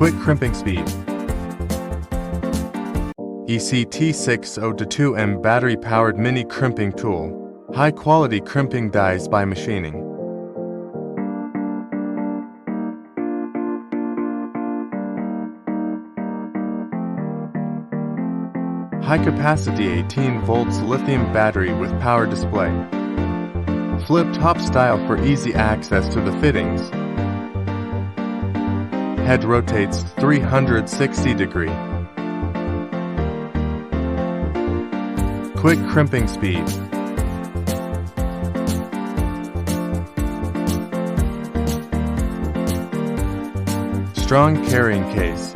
Quick crimping speed. ECT-6022M battery-powered mini crimping tool. High-quality crimping dies by machining. High-capacity 18 volts lithium battery with power display. Flip-top style for easy access to the fittings. Head rotates 360 degree. Quick crimping speed. Strong carrying case.